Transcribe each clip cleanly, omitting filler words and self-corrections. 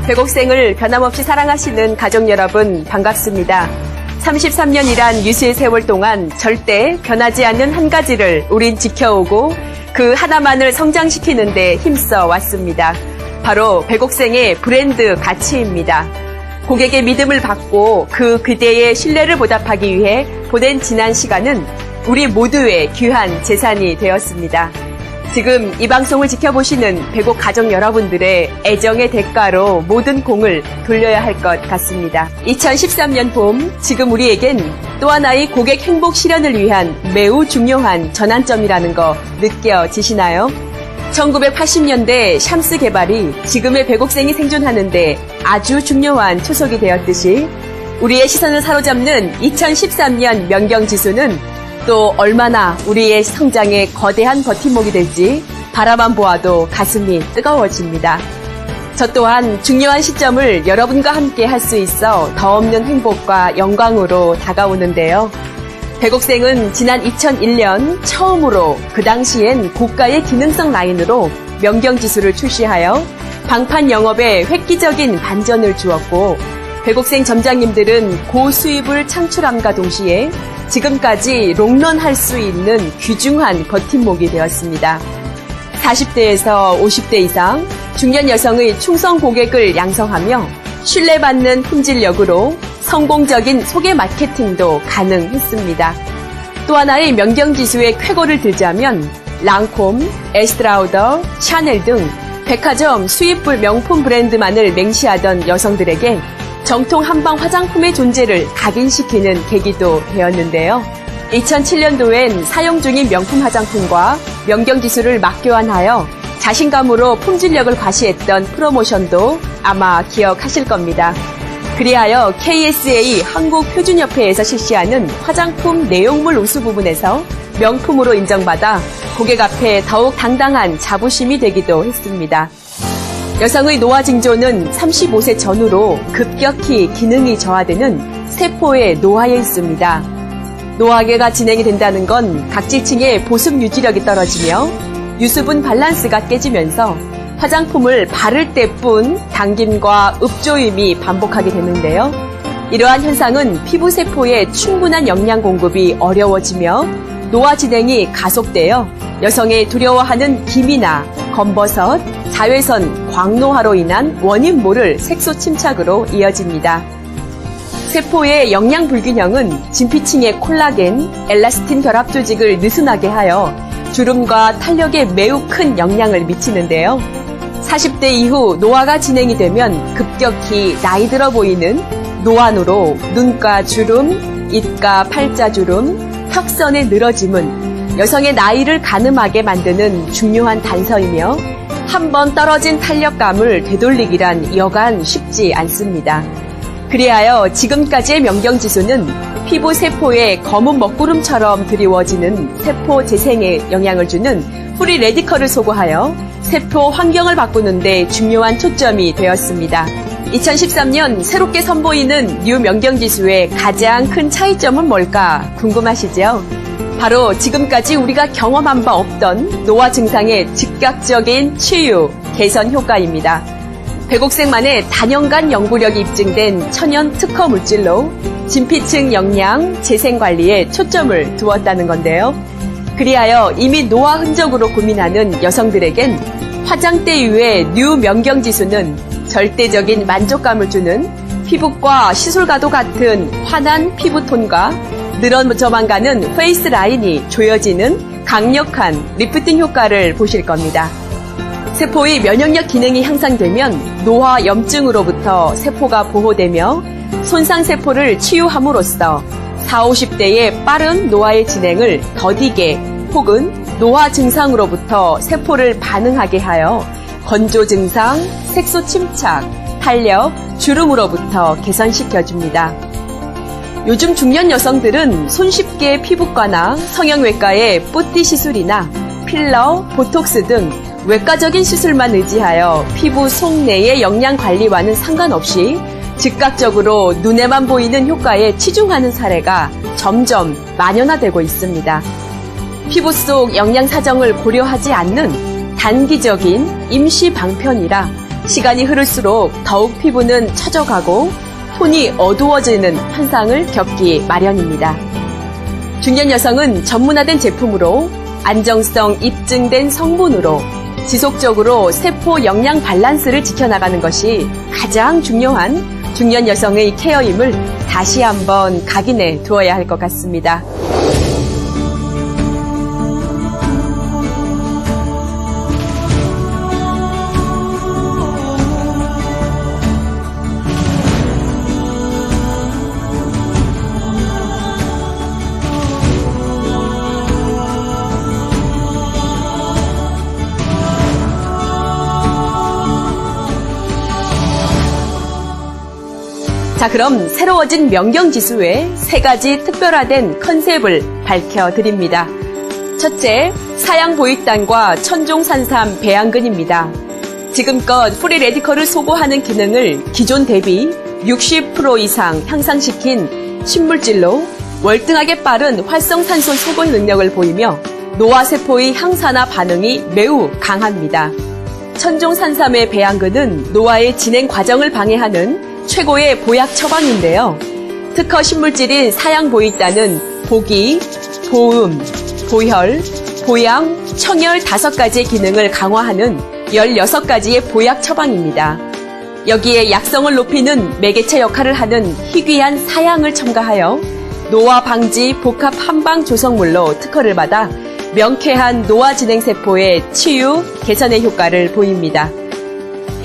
백옥생을 변함없이 사랑하시는 가족 여러분 반갑습니다. 33년이란 유수의 세월 동안 절대 변하지 않는 한 가지를 우린 지켜오고 그 하나만을 성장시키는 데 힘써 왔습니다. 바로 백옥생의 브랜드 가치입니다. 고객의 믿음을 받고 그 그대의 신뢰를 보답하기 위해 보낸 지난 시간은 우리 모두의 귀한 재산이 되었습니다. 지금 이 방송을 지켜보시는 백옥 가족 여러분들의 애정의 대가로 모든 공을 돌려야 할 것 같습니다. 2013년 봄, 지금 우리에겐 또 하나의 고객 행복 실현을 위한 매우 중요한 전환점이라는 거 느껴지시나요? 1980년대 샴스 개발이 지금의 백옥생이 생존하는데 아주 중요한 초석이 되었듯이 우리의 시선을 사로잡는 2013년 명경지수는 또 얼마나 우리의 성장에 거대한 버팀목이 될지 바라만 보아도 가슴이 뜨거워집니다. 저 또한 중요한 시점을 여러분과 함께 할 수 있어 더없는 행복과 영광으로 다가오는데요. 백옥생은 지난 2001년 처음으로 그 당시엔 고가의 기능성 라인으로 명경지수를 출시하여 방판 영업에 획기적인 반전을 주었고 백옥생 점장님들은 고수입을 창출함과 동시에 지금까지 롱런할 수 있는 귀중한 버팀목이 되었습니다. 40대에서 50대 이상 중년 여성의 충성 고객을 양성하며 신뢰받는 품질력으로 성공적인 소개 마케팅도 가능했습니다. 또 하나의 명경지수의 쾌거를 들자면 랑콤, 에스트라우더, 샤넬 등 백화점 수입 명품 브랜드만을 맹시하던 여성들에게 정통 한방 화장품의 존재를 각인시키는 계기도 되었는데요. 2007년도엔 사용 중인 명품 화장품과 명경지수를 맞교환하여 자신감으로 품질력을 과시했던 프로모션도 아마 기억하실 겁니다. 그리하여 KSA 한국표준협회에서 실시하는 화장품 내용물 우수 부분에서 명품으로 인정받아 고객 앞에 더욱 당당한 자부심이 되기도 했습니다. 여성의 노화 징조는 35세 전후로 급격히 기능이 저하되는 세포의 노화에 있습니다. 노화계가 진행이 된다는 건 각질층의 보습 유지력이 떨어지며 유수분 밸런스가 깨지면서 화장품을 바를 때뿐 당김과 읍조임이 반복하게 되는데요. 이러한 현상은 피부 세포의 충분한 영양 공급이 어려워지며 노화 진행이 가속되어 여성의 두려워하는 기미나 검버섯, 자외선, 광노화로 인한 원인 모를 색소 침착으로 이어집니다. 세포의 영양 불균형은 진피층의 콜라겐, 엘라스틴 결합 조직을 느슨하게 하여 주름과 탄력에 매우 큰 영향을 미치는데요. 40대 이후 노화가 진행이 되면 급격히 나이 들어 보이는 노안으로 눈가 주름, 입가 팔자주름, 턱선의 늘어짐은 여성의 나이를 가늠하게 만드는 중요한 단서이며 한번 떨어진 탄력감을 되돌리기란 여간 쉽지 않습니다. 그리하여 지금까지의 명경지수는 피부 세포의 검은 먹구름처럼 드리워지는 세포 재생에 영향을 주는 프리 레디컬을 소거하여 세포 환경을 바꾸는 데 중요한 초점이 되었습니다. 2013년 새롭게 선보이는 뉴 명경지수의 가장 큰 차이점은 뭘까 궁금하시죠? 바로 지금까지 우리가 경험한 바 없던 노화 증상의 즉각적인 치유, 개선 효과입니다. 백옥생만의 단연간 연구력이 입증된 천연 특허 물질로 진피층 영양, 재생 관리에 초점을 두었다는 건데요. 그리하여 이미 노화 흔적으로 고민하는 여성들에겐 화장대 이후의 뉴 명경지수는 절대적인 만족감을 주는 피부과 시술과도 같은 환한 피부톤과 늘어져만 가는 페이스 라인이 조여지는 강력한 리프팅 효과를 보실 겁니다. 세포의 면역력 기능이 향상되면 노화 염증으로부터 세포가 보호되며 손상세포를 치유함으로써 40, 50대의 빠른 노화의 진행을 더디게 혹은 노화 증상으로부터 세포를 반응하게 하여 건조 증상, 색소 침착, 탄력, 주름으로부터 개선시켜줍니다. 요즘 중년 여성들은 손쉽게 피부과나 성형외과의 뿌띠 시술이나 필러, 보톡스 등 외과적인 시술만 의지하여 피부 속내의 영양 관리와는 상관없이 즉각적으로 눈에만 보이는 효과에 치중하는 사례가 점점 만연화되고 있습니다. 피부 속 영양 사정을 고려하지 않는 단기적인 임시 방편이라 시간이 흐를수록 더욱 피부는 처져가고 톤이 어두워지는 현상을 겪기 마련입니다. 중년 여성은 전문화된 제품으로 안정성 입증된 성분으로 지속적으로 세포 영양 밸런스를 지켜나가는 것이 가장 중요한 중년 여성의 케어임을 다시 한번 각인해 두어야 할 것 같습니다. 자, 그럼 새로워진 명경지수의 3가지 특별화된 컨셉을 밝혀드립니다. 첫째, 사양보익단과 천종산삼 배양근입니다. 지금껏 프리 레디컬을 소고하는 기능을 기존 대비 60% 이상 향상시킨 신물질로 월등하게 빠른 활성산소 소고 능력을 보이며 노화세포의 항산화 반응이 매우 강합니다. 천종산삼의 배양근은 노화의 진행 과정을 방해하는 최고의 보약 처방인데요. 특허 신물질인 사양보익단은 보기, 보음, 보혈, 보양, 청열 5가지의 기능을 강화하는 16가지의 보약 처방입니다. 여기에 약성을 높이는 매개체 역할을 하는 희귀한 사양을 첨가하여 노화 방지 복합 한방 조성물로 특허를 받아 명쾌한 노화 진행세포의 치유, 개선의 효과를 보입니다.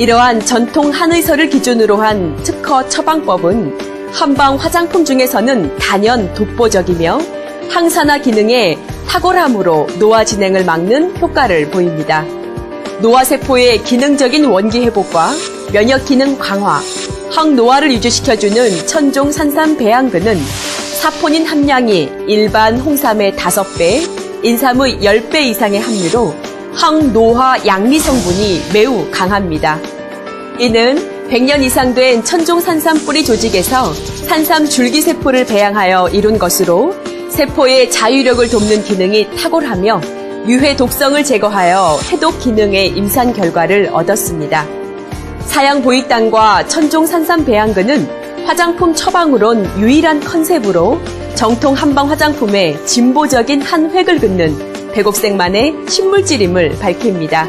이러한 전통 한의서를 기준으로 한 특허 처방법은 한방 화장품 중에서는 단연 독보적이며 항산화 기능의 탁월함으로 노화 진행을 막는 효과를 보입니다. 노화세포의 기능적인 원기 회복과 면역 기능 강화, 항노화를 유지시켜주는 천종산삼 배양근은 사포닌 함량이 일반 홍삼의 5배, 인삼의 10배 이상의 함유로 항노화 양리 성분이 매우 강합니다. 이는 100년 이상 된 천종산삼 뿌리 조직에서 산삼 줄기세포를 배양하여 이룬 것으로 세포의 자유력을 돕는 기능이 탁월하며 유해 독성을 제거하여 해독 기능의 임상 결과를 얻었습니다. 사양보익단과 천종산삼 배양근은 화장품 처방으론 유일한 컨셉으로 정통 한방 화장품의 진보적인 한 획을 긋는 백옥생만의 신물질임을 밝힙니다.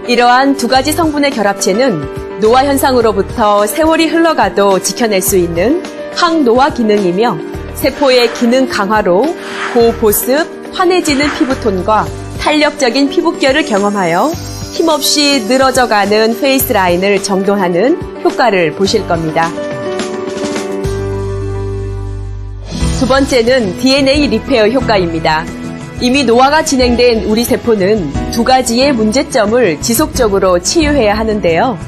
이러한 2가지 성분의 결합체는 노화 현상으로부터 세월이 흘러가도 지켜낼 수 있는 항노화 기능이며 세포의 기능 강화로 고보습, 환해지는 피부톤과 탄력적인 피부결을 경험하여 힘없이 늘어져가는 페이스라인을 정돈하는 효과를 보실 겁니다. 2번째는 DNA 리페어 효과입니다. 이미 노화가 진행된 우리 세포는 2가지의 문제점을 지속적으로 치유해야 하는데요.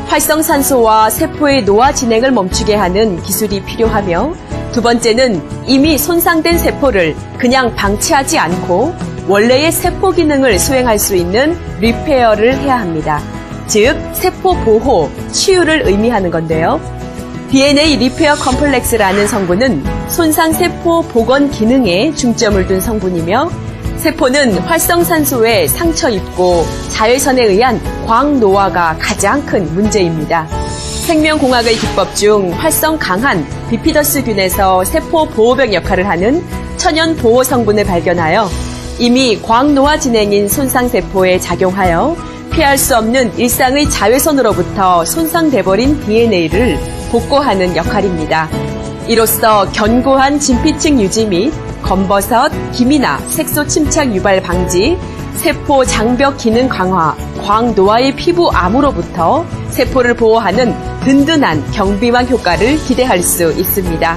활성산소와 세포의 노화 진행을 멈추게 하는 기술이 필요하며 2번째는 이미 손상된 세포를 그냥 방치하지 않고 원래의 세포 기능을 수행할 수 있는 리페어를 해야 합니다. 즉, 세포 보호, 치유를 의미하는 건데요. DNA 리페어 컴플렉스라는 성분은 손상 세포 복원 기능에 중점을 둔 성분이며 세포는 활성산소에 상처 입고 자외선에 의한 광노화가 가장 큰 문제입니다. 생명공학의 기법 중 활성 강한 비피더스균에서 세포 보호벽 역할을 하는 천연 보호 성분을 발견하여 이미 광노화 진행인 손상세포에 작용하여 피할 수 없는 일상의 자외선으로부터 손상돼버린 DNA를 복구하는 역할입니다. 이로써 견고한 진피층 유지 및 검버섯, 기미나 색소 침착 유발 방지, 세포 장벽 기능 강화, 광노화의 피부 암으로부터 세포를 보호하는 든든한 경비망 효과를 기대할 수 있습니다.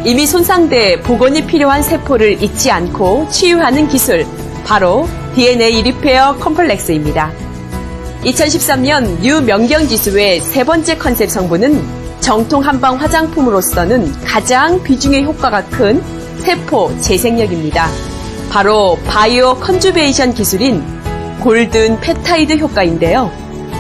이미 손상돼 복원이 필요한 세포를 잊지 않고 치유하는 기술, 바로 DNA 리페어 컴플렉스입니다. 2013년 뉴 명경지수의 3번째 컨셉 성분은 정통 한방 화장품으로서는 가장 비중의 효과가 큰 세포 재생력입니다. 바로 바이오 컨주베이션 기술인 골든 펩타이드 효과인데요.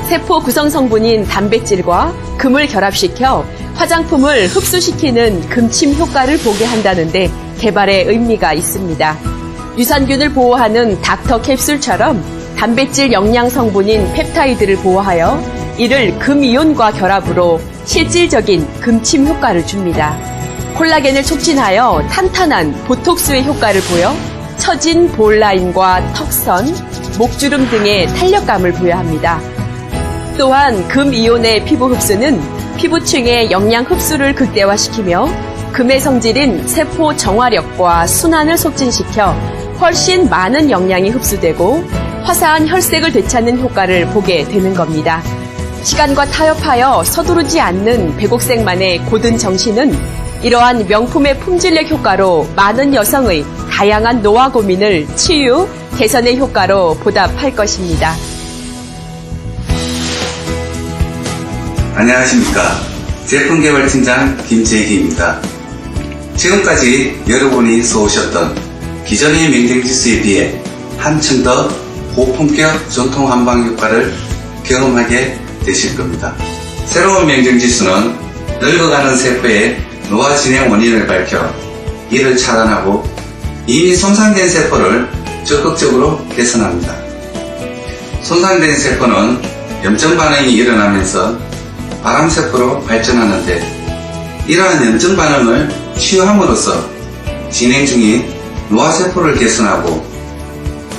세포 구성 성분인 단백질과 금을 결합시켜 화장품을 흡수시키는 금침 효과를 보게 한다는데 개발의 의미가 있습니다. 유산균을 보호하는 닥터 캡슐처럼 단백질 영양 성분인 펩타이드를 보호하여 이를 금이온과 결합으로 실질적인 금침 효과를 줍니다. 콜라겐을 촉진하여 탄탄한 보톡스의 효과를 보여 처진 볼라인과 턱선, 목주름 등의 탄력감을 부여합니다. 또한 금이온의 피부 흡수는 피부층의 영양 흡수를 극대화시키며 금의 성질인 세포 정화력과 순환을 촉진시켜 훨씬 많은 영양이 흡수되고 화사한 혈색을 되찾는 효과를 보게 되는 겁니다. 시간과 타협하여 서두르지 않는 백옥색만의 고든 정신은 이러한 명품의 품질력 효과로 많은 여성의 다양한 노화 고민을 치유, 개선의 효과로 보답할 것입니다. 안녕하십니까. 제품개발팀장 김재희입니다. 지금까지 여러분이 써오셨던 기존의 명쟁지수에 비해 한층 더 고품격 전통 한방 효과를 경험하게 되실 겁니다. 새로운 명쟁지수는 늙어가는 세포의 노화 진행 원인을 밝혀 이를 차단하고 이미 손상된 세포를 적극적으로 개선합니다. 손상된 세포는 염증 반응이 일어나면서 발암세포로 발전하는데 이러한 염증 반응을 치유함으로써 진행 중인 노화세포를 개선하고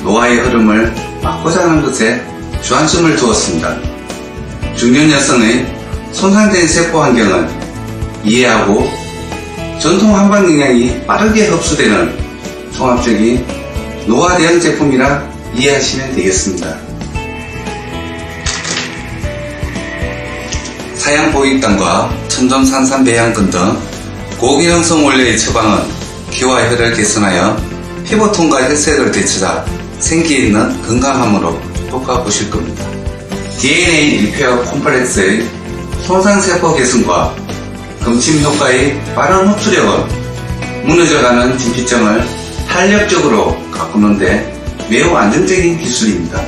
노화의 흐름을 막고자 하는 것에 주안점을 두었습니다. 중년 여성의 손상된 세포 환경을 이해하고 전통 한방 영양이 빠르게 흡수되는 종합적인 노화 대응 제품이라 이해하시면 되겠습니다. 사양 보익단과 천존산산 배양근 등 고기능성 원료의 처방은 기와 혈을 개선하여 피부톤과 혈색을 되찾아 생기 있는 건강함으로 효과 보실 겁니다. DNA 리페어 콤플렉스의 손상세포 개선과 금침 효과의 빠른 흡수력은 무너져가는 진피점을 탄력적으로 가꾸는데 매우 안정적인 기술입니다.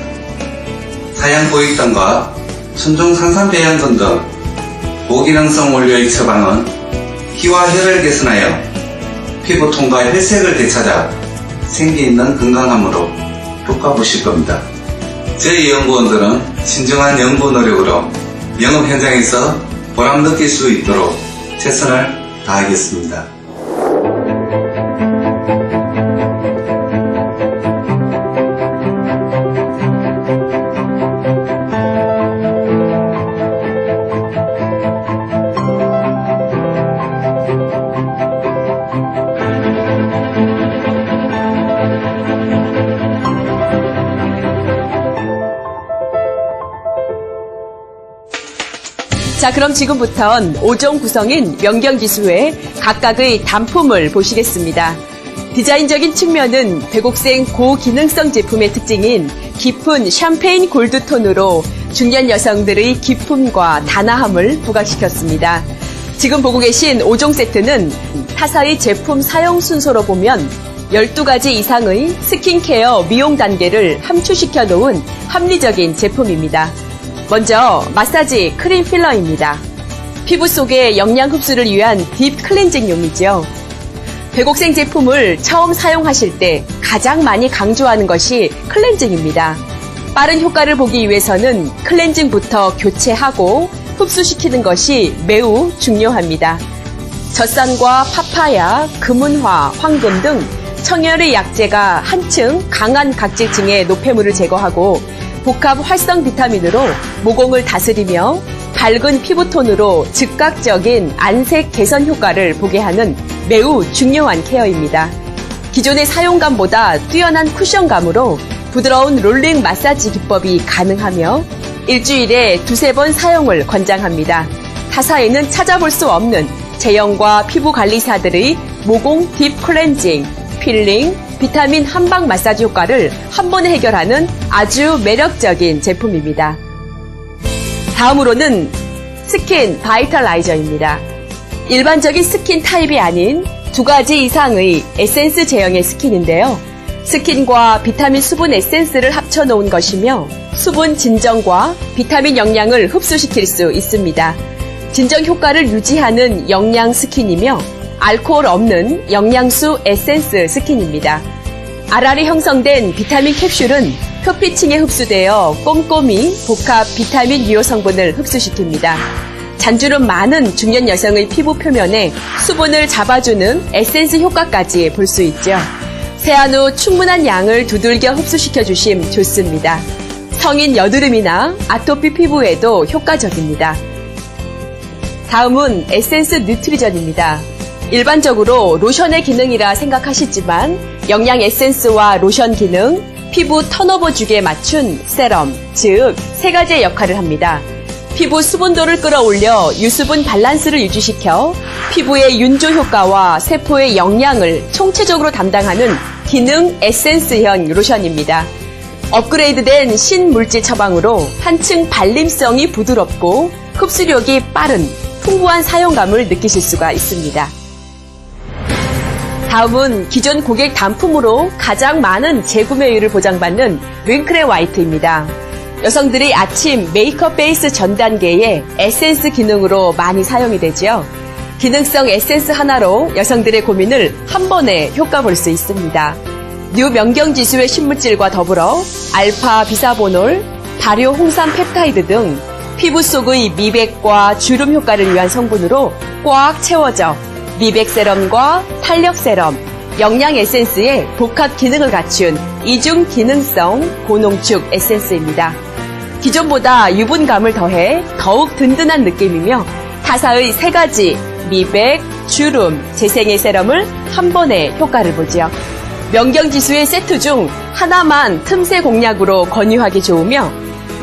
사양 보익단과 천존산산 배양근 등 고기능성 원료의 처방은 피와 혈을 개선하여 피부톤과 혈색을 되찾아 생기 있는 건강함으로 효과 보실 겁니다. 저희 연구원들은 신중한 연구 노력으로 영업 현장에서 보람 느낄 수 있도록 최선을 다하겠습니다. 자, 그럼 지금부턴 5종 구성인 명경지수의 각각의 단품을 보시겠습니다. 디자인적인 측면은 백옥생 고기능성 제품의 특징인 깊은 샴페인 골드톤으로 중년 여성들의 기품과 단아함을 부각시켰습니다. 지금 보고 계신 5종 세트는 타사의 제품 사용 순서로 보면 12가지 이상의 스킨케어 미용 단계를 함축시켜 놓은 합리적인 제품입니다. 먼저 마사지 크림 필러입니다. 피부 속의 영양 흡수를 위한 딥 클렌징용이죠. 백옥생 제품을 처음 사용하실 때 가장 많이 강조하는 것이 클렌징입니다. 빠른 효과를 보기 위해서는 클렌징부터 교체하고 흡수시키는 것이 매우 중요합니다. 젖산과 파파야, 금은화, 황금 등 청열의 약재가 한층 강한 각질층의 노폐물을 제거하고 복합 활성 비타민으로 모공을 다스리며 밝은 피부톤으로 즉각적인 안색 개선 효과를 보게 하는 매우 중요한 케어입니다. 기존의 사용감보다 뛰어난 쿠션감으로 부드러운 롤링 마사지 기법이 가능하며 일주일에 2-3번 사용을 권장합니다. 타사에는 찾아볼 수 없는 제형과 피부 관리사들의 모공 딥 클렌징, 필링, 비타민 한방 마사지 효과를 한 번에 해결하는 아주 매력적인 제품입니다. 다음으로는 스킨 바이탈라이저입니다. 일반적인 스킨 타입이 아닌 2가지 이상의 에센스 제형의 스킨인데요. 스킨과 비타민 수분 에센스를 합쳐놓은 것이며 수분 진정과 비타민 영양을 흡수시킬 수 있습니다. 진정 효과를 유지하는 영양 스킨이며 알코올 없는 영양수 에센스 스킨입니다. 알알이 형성된 비타민 캡슐은 표피층에 흡수되어 꼼꼼히 복합 비타민 유효 성분을 흡수시킵니다. 잔주름 많은 중년 여성의 피부 표면에 수분을 잡아주는 에센스 효과까지 볼 수 있죠. 세안 후 충분한 양을 두들겨 흡수시켜 주심 좋습니다. 성인 여드름이나 아토피 피부에도 효과적입니다. 다음은 에센스 뉴트리전입니다. 일반적으로 로션의 기능이라 생각하시지만 영양 에센스와 로션 기능, 피부 턴오버 주기에 맞춘 세럼, 즉 세 가지의 역할을 합니다. 피부 수분도를 끌어올려 유수분 밸런스를 유지시켜 피부의 윤조 효과와 세포의 영양을 총체적으로 담당하는 기능 에센스형 로션입니다. 업그레이드된 신물질 처방으로 한층 발림성이 부드럽고 흡수력이 빠른 풍부한 사용감을 느끼실 수가 있습니다. 다음은 기존 고객 단품으로 가장 많은 재구매율을 보장받는 윙크레 화이트입니다. 여성들이 아침 메이크업 베이스 전 단계의 에센스 기능으로 많이 사용이 되죠. 기능성 에센스 하나로 여성들의 고민을 한 번에 효과 볼 수 있습니다. 뉴명경지수의 신물질과 더불어 알파 비사보놀, 발효 홍삼 펩타이드 등 피부 속의 미백과 주름 효과를 위한 성분으로 꽉 채워져 미백 세럼과 탄력 세럼, 영양 에센스의 복합 기능을 갖춘 이중 기능성 고농축 에센스입니다. 기존보다 유분감을 더해 더욱 든든한 느낌이며 타사의 세 가지 미백, 주름, 재생의 세럼을 한 번에 효과를 보지요. 명경지수의 세트 중 하나만 틈새 공략으로 권유하기 좋으며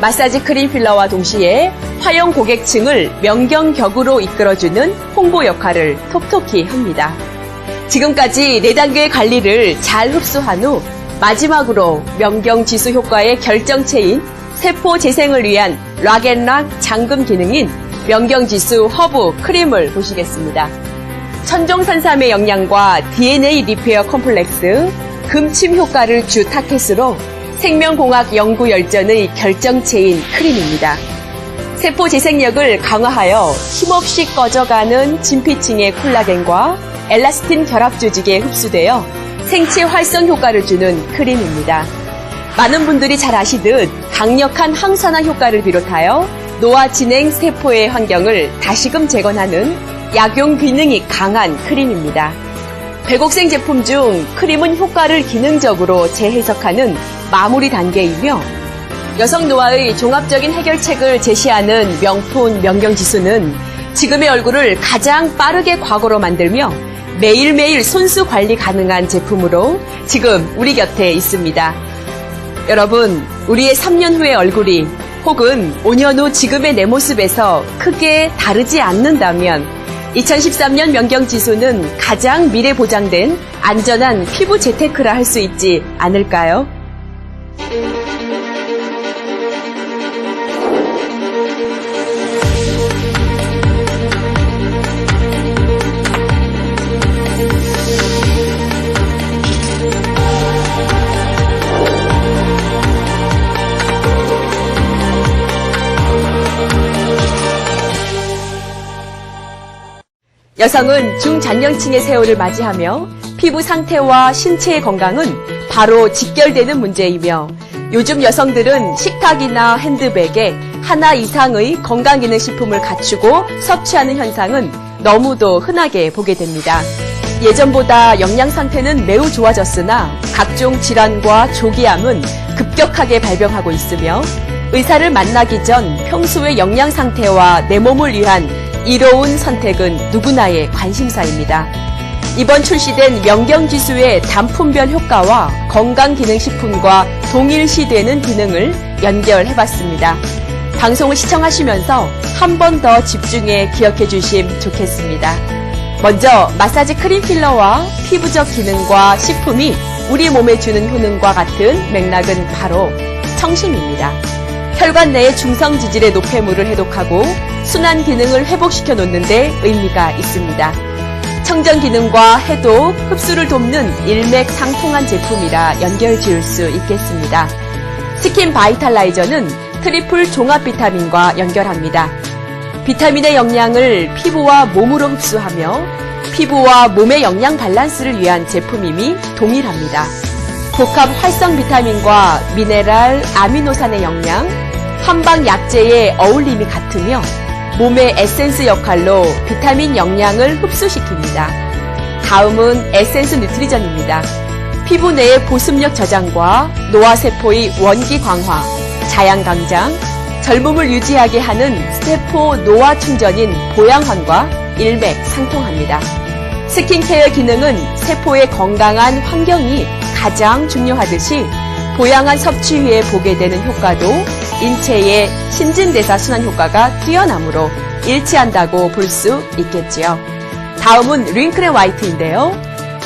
마사지 크림 필러와 동시에 화용 고객층을 명경격으로 이끌어주는 홍보 역할을 톡톡히 합니다. 지금까지 4단계의 관리를 잘 흡수한 후 마지막으로 명경지수 효과의 결정체인 세포 재생을 위한 락앤락 잠금 기능인 명경지수 허브 크림을 보시겠습니다. 천종산삼의 영양과 DNA 리페어 컴플렉스, 금침 효과를 주 타켓으로 생명공학 연구 열전의 결정체인 크림입니다. 세포 재생력을 강화하여 힘없이 꺼져가는 진피층의 콜라겐과 엘라스틴 결합 조직에 흡수되어 생체 활성 효과를 주는 크림입니다. 많은 분들이 잘 아시듯 강력한 항산화 효과를 비롯하여 노화 진행 세포의 환경을 다시금 재건하는 약용 기능이 강한 크림입니다. 백옥생 제품 중 크림은 효과를 기능적으로 재해석하는 마무리 단계이며 여성 노화의 종합적인 해결책을 제시하는 명품 명경지수는 지금의 얼굴을 가장 빠르게 과거로 만들며 매일매일 손수 관리 가능한 제품으로 지금 우리 곁에 있습니다. 여러분, 우리의 3년 후의 얼굴이 혹은 5년 후 지금의 내 모습에서 크게 다르지 않는다면 2013년 명경지수는 가장 미래 보장된 안전한 피부 재테크라 할 수 있지 않을까요? 여성은 중장년층의 세월을 맞이하며 피부 상태와 신체의 건강은 바로 직결되는 문제이며 요즘 여성들은 식탁이나 핸드백에 하나 이상의 건강기능식품을 갖추고 섭취하는 현상은 너무도 흔하게 보게 됩니다. 예전보다 영양 상태는 매우 좋아졌으나 각종 질환과 조기암은 급격하게 발병하고 있으며 의사를 만나기 전 평소의 영양 상태와 내 몸을 위한 이로운 선택은 누구나의 관심사입니다. 이번 출시된 명경지수의 단품별 효과와 건강기능식품과 동일시되는 기능을 연결해봤습니다. 방송을 시청하시면서 한 번 더 집중해 기억해 주시면 좋겠습니다. 먼저 마사지 크림 필러와 피부적 기능과 식품이 우리 몸에 주는 효능과 같은 맥락은 바로 청심입니다. 혈관 내의 중성 지질의 노폐물을 해독하고 순환 기능을 회복시켜 놓는 데 의미가 있습니다. 청정 기능과 해독, 흡수를 돕는 일맥상통한 제품이라 연결 지을 수 있겠습니다. 스킨 바이탈라이저는 트리플 종합 비타민과 연결합니다. 비타민의 영양을 피부와 몸으로 흡수하며 피부와 몸의 영양 밸런스를 위한 제품임이 동일합니다. 복합 활성 비타민과 미네랄, 아미노산의 영양, 한방 약재의 어울림이 같으며 몸의 에센스 역할로 비타민 영양을 흡수시킵니다. 다음은 에센스 뉴트리전입니다. 피부 내의 보습력 저장과 노화세포의 원기 강화, 자양 강장, 젊음을 유지하게 하는 세포 노화 충전인 보양환과 일맥상통합니다. 스킨케어 기능은 세포의 건강한 환경이 가장 중요하듯이 보양한 섭취 후에 보게 되는 효과도 인체의 신진대사 순환 효과가 뛰어나므로 일치한다고 볼 수 있겠지요. 다음은 링크앤 화이트인데요.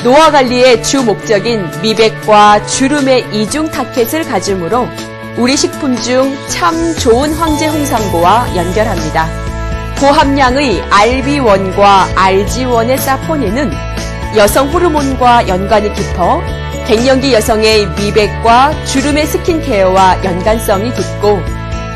노화 관리의 주 목적인 미백과 주름의 이중 타켓을 가지므로 우리 식품 중 참 좋은 황제 홍상보와 연결합니다. 고함량의 RB1과 RG1의 사포닌은 여성 호르몬과 연관이 깊어 갱년기 여성의 미백과 주름의 스킨케어와 연관성이 깊고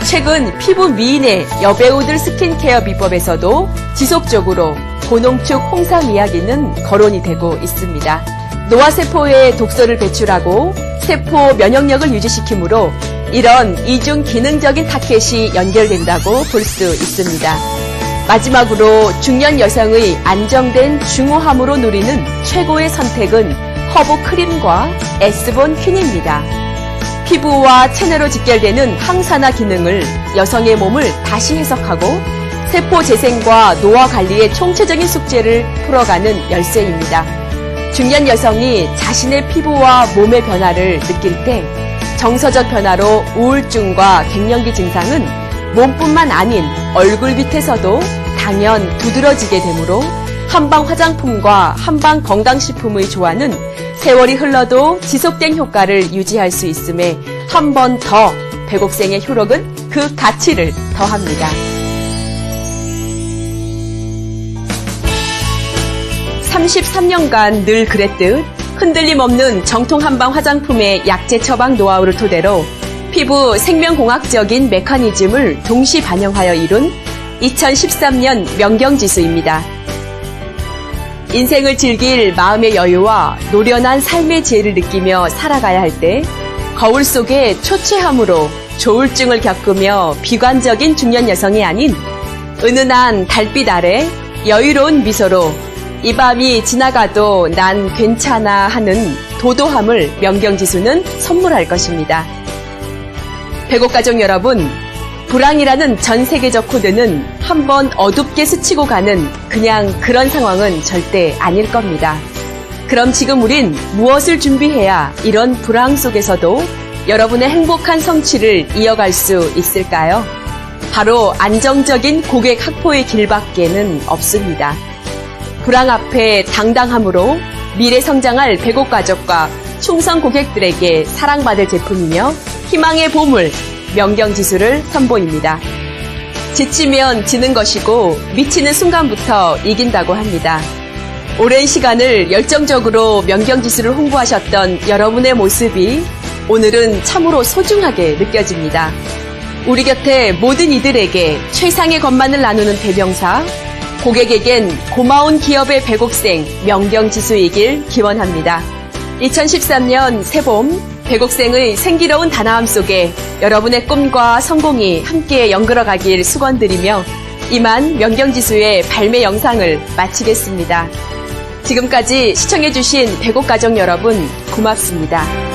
최근 피부 미인의 여배우들 스킨케어 비법에서도 지속적으로 고농축 홍삼 이야기는 거론이 되고 있습니다. 노화세포의 독소를 배출하고 세포 면역력을 유지시키므로 이런 이중 기능적인 타켓이 연결된다고 볼 수 있습니다. 마지막으로 중년 여성의 안정된 중후함으로 누리는 최고의 선택은 허브 크림과 에스본 퀸입니다. 피부와 체내로 직결되는 항산화 기능을 여성의 몸을 다시 해석하고 세포 재생과 노화 관리의 총체적인 숙제를 풀어가는 열쇠입니다. 중년 여성이 자신의 피부와 몸의 변화를 느낄 때 정서적 변화로 우울증과 갱년기 증상은 몸뿐만 아닌 얼굴 밑에서도 당연 두드러지게 되므로 한방 화장품과 한방 건강식품의 조화는 세월이 흘러도 지속된 효과를 유지할 수 있음에 한 번 더 백옥생의 효력은 그 가치를 더합니다. 33년간 늘 그랬듯 흔들림 없는 정통 한방 화장품의 약재 처방 노하우를 토대로 피부 생명공학적인 메커니즘을 동시 반영하여 이룬 2013년 명경지수입니다. 인생을 즐길 마음의 여유와 노련한 삶의 지혜를 느끼며 살아가야 할 때 거울 속의 초췌함으로 조울증을 겪으며 비관적인 중년 여성이 아닌 은은한 달빛 아래 여유로운 미소로 이 밤이 지나가도 난 괜찮아 하는 도도함을 명경지수는 선물할 것입니다. 백옥가족 여러분, 불황이라는 전 세계적 코드는 한번 어둡게 스치고 가는 그냥 그런 상황은 절대 아닐 겁니다. 그럼 지금 우린 무엇을 준비해야 이런 불황 속에서도 여러분의 행복한 성취를 이어갈 수 있을까요? 바로 안정적인 고객 확보의 길밖에는 없습니다. 불황 앞에 당당함으로 미래 성장할 백옥가족과 충성 고객들에게 사랑받을 제품이며 희망의 보물 명경지수를 선보입니다. 지치면 지는 것이고 미치는 순간부터 이긴다고 합니다. 오랜 시간을 열정적으로 명경지수를 홍보하셨던 여러분의 모습이 오늘은 참으로 소중하게 느껴집니다. 우리 곁에 모든 이들에게 최상의 것만을 나누는 대명사, 고객에겐 고마운 기업의 백옥생 명경지수이길 기원합니다. 2013년 새봄 백옥생의 생기로운 단아함 속에 여러분의 꿈과 성공이 함께 연결어가길 축원드리며 이만 명경지수의 발매 영상을 마치겠습니다. 지금까지 시청해주신 백옥가족 여러분 고맙습니다.